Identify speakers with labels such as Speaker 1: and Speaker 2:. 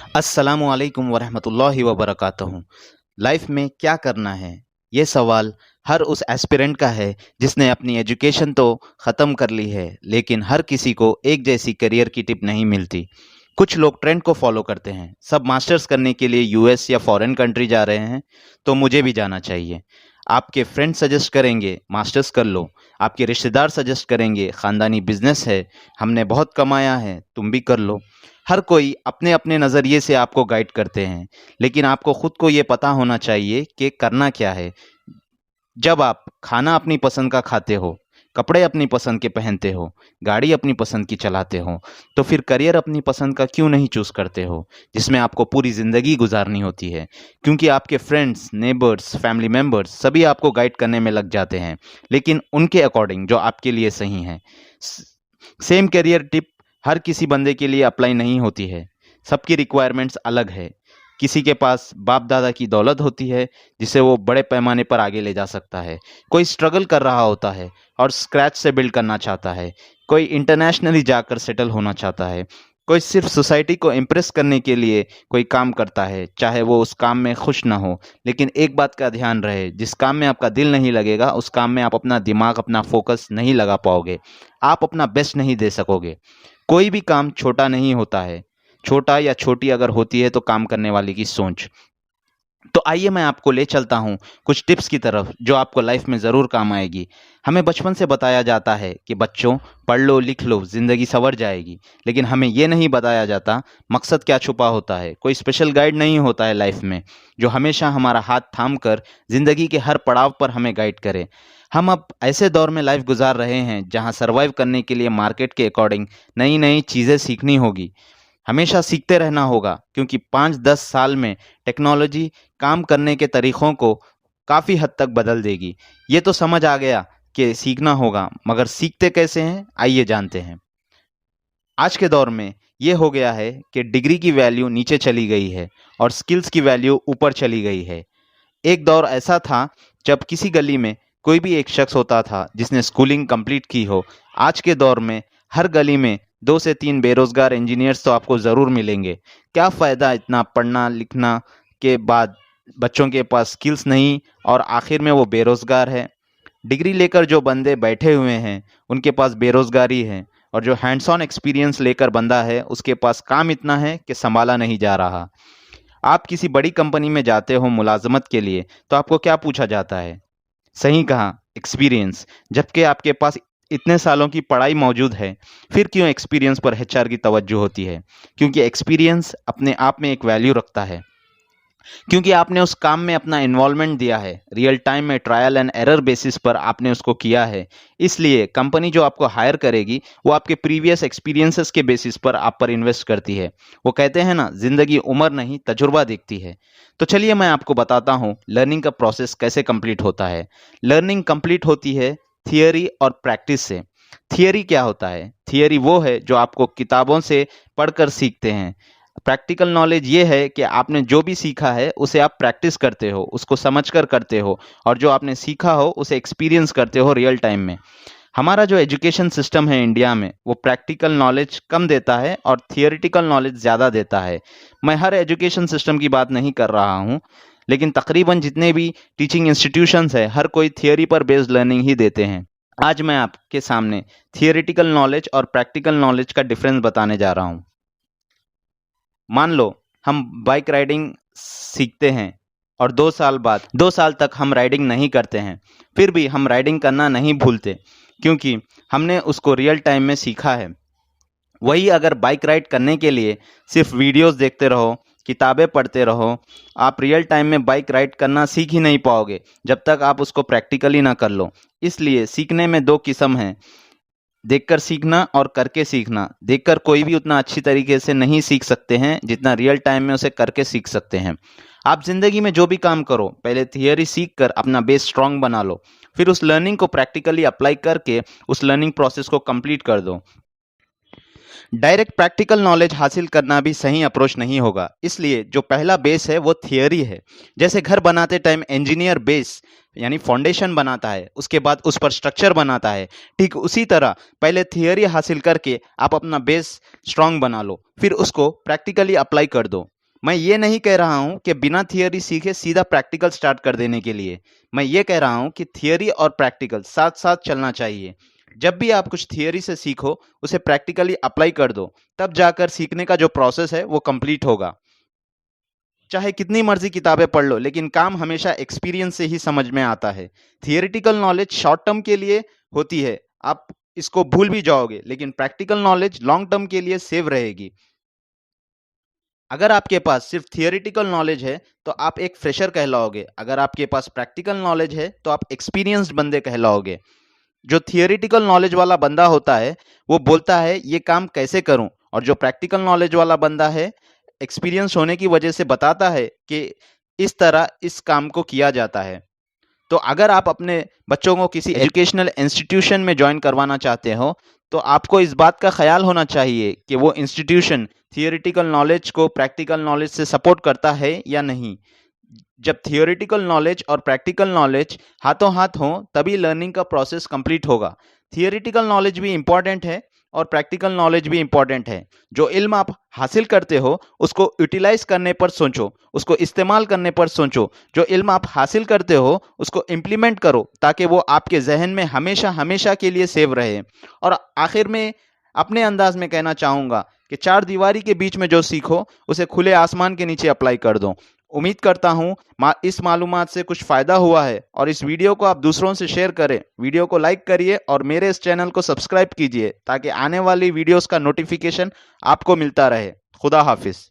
Speaker 1: अस्सलामुअलैकुम वरहमतुल्लाहि वबरकातुहू। लाइफ में क्या करना है, ये सवाल हर उस एस्पिरेंट का है जिसने अपनी एजुकेशन तो ख़त्म कर ली है, लेकिन हर किसी को एक जैसी करियर की टिप नहीं मिलती। कुछ लोग ट्रेंड को फॉलो करते हैं, सब मास्टर्स करने के लिए यूएस या फॉरेन कंट्री जा रहे हैं, तो मुझे भी जाना चाहिए। आपके फ्रेंड सजेस्ट करेंगे मास्टर्स कर लो, आपके रिश्तेदार सजेस्ट करेंगे ख़ानदानी बिजनेस है, हमने बहुत कमाया है, तुम भी कर लो। हर कोई अपने अपने नज़रिए से आपको गाइड करते हैं, लेकिन आपको खुद को ये पता होना चाहिए कि करना क्या है। जब आप खाना अपनी पसंद का खाते हो, कपड़े अपनी पसंद के पहनते हो, गाड़ी अपनी पसंद की चलाते हो, तो फिर करियर अपनी पसंद का क्यों नहीं चूज़ करते हो, जिसमें आपको पूरी ज़िंदगी गुजारनी होती है। क्योंकि आपके फ्रेंड्स, नेबर्स, फैमिली मेम्बर्स सभी आपको गाइड करने में लग जाते हैं, लेकिन उनके अकॉर्डिंग जो आपके लिए सही है। सेम करियर टिप हर किसी बंदे के लिए अप्लाई नहीं होती है, सबकी रिक्वायरमेंट्स अलग है। किसी के पास बाप दादा की दौलत होती है जिसे वो बड़े पैमाने पर आगे ले जा सकता है, कोई स्ट्रगल कर रहा होता है और स्क्रैच से बिल्ड करना चाहता है, कोई इंटरनेशनली जाकर सेटल होना चाहता है, कोई सिर्फ सोसाइटी को इम्प्रेस करने के लिए कोई काम करता है, चाहे वो उस काम में खुश ना हो। लेकिन एक बात का ध्यान रहे, जिस काम में आपका दिल नहीं लगेगा उस काम में आप अपना दिमाग, अपना फोकस नहीं लगा पाओगे, आप अपना बेस्ट नहीं दे सकोगे। कोई भी काम छोटा नहीं होता है, छोटा या छोटी अगर होती है तो काम करने वाले की सोच। तो आइए मैं आपको ले चलता हूँ कुछ टिप्स की तरफ जो आपको लाइफ में ज़रूर काम आएगी। हमें बचपन से बताया जाता है कि बच्चों पढ़ लो लिख लो ज़िंदगी संवर जाएगी, लेकिन हमें ये नहीं बताया जाता मकसद क्या छुपा होता है। कोई स्पेशल गाइड नहीं होता है लाइफ में जो हमेशा हमारा हाथ थाम कर ज़िंदगी के हर पड़ाव पर हमें गाइड करे। हम अब ऐसे दौर में लाइफ गुजार रहे हैं जहाँ सर्वाइव करने के लिए मार्केट के अकॉर्डिंग नई नई चीज़ें सीखनी होगी, हमेशा सीखते रहना होगा, क्योंकि 5-10 साल में टेक्नोलॉजी काम करने के तरीक़ों को काफ़ी हद तक बदल देगी। ये तो समझ आ गया कि सीखना होगा, मगर सीखते कैसे हैं आइए जानते हैं। आज के दौर में ये हो गया है कि डिग्री की वैल्यू नीचे चली गई है और स्किल्स की वैल्यू ऊपर चली गई है। एक दौर ऐसा था जब किसी गली में कोई भी एक शख्स होता था जिसने स्कूलिंग कंप्लीट की हो। आज के दौर में हर गली में 2 से 3 बेरोज़गार इंजीनियर्स तो आपको ज़रूर मिलेंगे। क्या फ़ायदा इतना पढ़ना लिखना के बाद बच्चों के पास स्किल्स नहीं और आखिर में वो बेरोज़गार है। डिग्री लेकर जो बंदे बैठे हुए हैं उनके पास बेरोज़गारी है, और जो हैंड्स ऑन एक्सपीरियंस लेकर बंदा है उसके पास काम इतना है कि संभाला नहीं जा रहा। आप किसी बड़ी कंपनी में जाते हो मुलाजमत के लिए तो आपको क्या पूछा जाता है? सही कहा, एक्सपीरियंस। जबकि आपके पास इतने सालों की पढ़ाई मौजूद है, फिर क्यों एक्सपीरियंस पर एचआर की तवज्जो होती है? क्योंकि एक्सपीरियंस अपने आप में एक वैल्यू रखता है, क्योंकि आपने उस काम में अपना इन्वॉल्वमेंट दिया है, रियल टाइम में ट्रायल एंड एरर बेसिस पर आपने उसको किया है। इसलिए कंपनी जो आपको हायर करेगी वो आपके प्रीवियस एक्सपीरियंसेस के बेसिस पर आप पर इन्वेस्ट करती है। वो कहते हैं ना, जिंदगी उम्र नहीं तजुर्बा देखती है। तो चलिए मैं आपको बताता हूँ लर्निंग का प्रोसेस कैसे कंप्लीट होता है। लर्निंग कंप्लीट होती है थियरी और प्रैक्टिस से। थियरी क्या होता है? थियरी वो है जो आपको किताबों से पढ़कर सीखते हैं। प्रैक्टिकल नॉलेज ये है कि आपने जो भी सीखा है उसे आप प्रैक्टिस करते हो, उसको समझकर करते हो, और जो आपने सीखा हो उसे एक्सपीरियंस करते हो रियल टाइम में। हमारा जो एजुकेशन सिस्टम है इंडिया में वो प्रैक्टिकल नॉलेज कम देता है और थियोरिटिकल नॉलेज ज़्यादा देता है। मैं हर एजुकेशन सिस्टम की बात नहीं कर रहा हूँ, लेकिन तकरीबन जितने भी टीचिंग इंस्टीट्यूशंस हैं हर कोई थियोरी पर बेस्ड लर्निंग ही देते हैं। आज मैं आपके सामने थियोरिटिकल नॉलेज और प्रैक्टिकल नॉलेज का डिफरेंस बताने जा रहा हूँ। मान लो हम बाइक राइडिंग सीखते हैं और 2 साल तक हम राइडिंग नहीं करते हैं, फिर भी हम राइडिंग करना नहीं भूलते, क्योंकि हमने उसको रियल टाइम में सीखा है। वही अगर बाइक राइड करने के लिए सिर्फ वीडियोस देखते रहो, किताबें पढ़ते रहो, आप रियल टाइम में बाइक राइड करना सीख ही नहीं पाओगे जब तक आप उसको प्रैक्टिकली ना कर लो। इसलिए सीखने में 2 किस्म हैं, देखकर सीखना और करके सीखना। देखकर कोई भी उतना अच्छी तरीके से नहीं सीख सकते हैं जितना रियल टाइम में उसे करके सीख सकते हैं। आप जिंदगी में जो भी काम करो पहले थियरी सीख कर अपना बेस स्ट्रांग बना लो, फिर उस लर्निंग को प्रैक्टिकली अप्लाई करके उस लर्निंग प्रोसेस को कंप्लीट कर दो। डायरेक्ट प्रैक्टिकल नॉलेज हासिल करना भी सही अप्रोच नहीं होगा, इसलिए जो पहला बेस है वो थियरी है। जैसे घर बनाते टाइम इंजीनियर बेस यानी फाउंडेशन बनाता है, उसके बाद उस पर स्ट्रक्चर बनाता है, ठीक उसी तरह पहले थियरी हासिल करके आप अपना बेस स्ट्रांग बना लो, फिर उसको प्रैक्टिकली अप्लाई कर दो। मैं ये नहीं कह रहा हूँ कि बिना थियरी सीखे सीधा प्रैक्टिकल स्टार्ट कर देने के लिए। मैं ये कह रहा हूँ कि थियरी और प्रैक्टिकल साथ-साथ चलना चाहिए। जब भी आप कुछ थियरी से सीखो, उसे प्रैक्टिकली अप्लाई कर दो, तब जाकर सीखने का जो प्रोसेस है, वो कंप्लीट होगा। चाहे कितनी मर्जी किताबें पढ़ लो, लेकिन काम हमेशा एक्सपीरियंस से ही समझ में आता है। थियरिटिकल नॉलेज शॉर्ट टर्म के लिए होती है, आप इसको भूल भी जाओगे, लेकिन प्रैक्टिकल नॉलेज लॉन्ग टर्म के लिए सेव रहेगी। अगर आपके पास सिर्फ थियोरेटिकल नॉलेज है तो आप एक फ्रेशर कहलाओगे। अगर आपके पास प्रैक्टिकल नॉलेज है तो आप एक्सपीरियंस्ड बंदे कहलाओगे। जो थियोरेटिकल नॉलेज वाला बंदा होता है वो बोलता है ये काम कैसे करूं, और जो प्रैक्टिकल नॉलेज वाला बंदा है एक्सपीरियंस होने की वजह से बताता है कि इस तरह इस काम को किया जाता है। तो अगर आप अपने बच्चों को किसी एजुकेशनल इंस्टीट्यूशन में ज्वाइन करवाना चाहते हो तो आपको इस बात का ख्याल होना चाहिए कि वो इंस्टीट्यूशन थियोरेटिकल नॉलेज को प्रैक्टिकल नॉलेज से सपोर्ट करता है या नहीं। जब थियोरेटिकल नॉलेज और प्रैक्टिकल नॉलेज हाथों हाथ हों तभी लर्निंग का प्रोसेस कंप्लीट होगा। थियोरेटिकल नॉलेज भी इम्पॉर्टेंट है और प्रैक्टिकल नॉलेज भी इम्पॉर्टेंट है। जो इल्म आप हासिल करते हो उसको यूटिलाइज करने पर सोचो, उसको इस्तेमाल करने पर सोचो। जो इल्म आप हासिल करते हो उसको इम्प्लीमेंट करो ताकि वो आपके जहन में हमेशा हमेशा के लिए सेव रहे। और आखिर में अपने अंदाज में कहना चाहूँगा कि चार दीवारी के बीच में जो सीखो उसे खुले आसमान के नीचे अप्लाई कर दो। उम्मीद करता हूँ इस मालूमात से कुछ फ़ायदा हुआ है और इस वीडियो को आप दूसरों से शेयर करें। वीडियो को लाइक करिए और मेरे इस चैनल को सब्सक्राइब कीजिए ताकि आने वाली वीडियोस का नोटिफिकेशन आपको मिलता रहे। खुदा हाफिज़।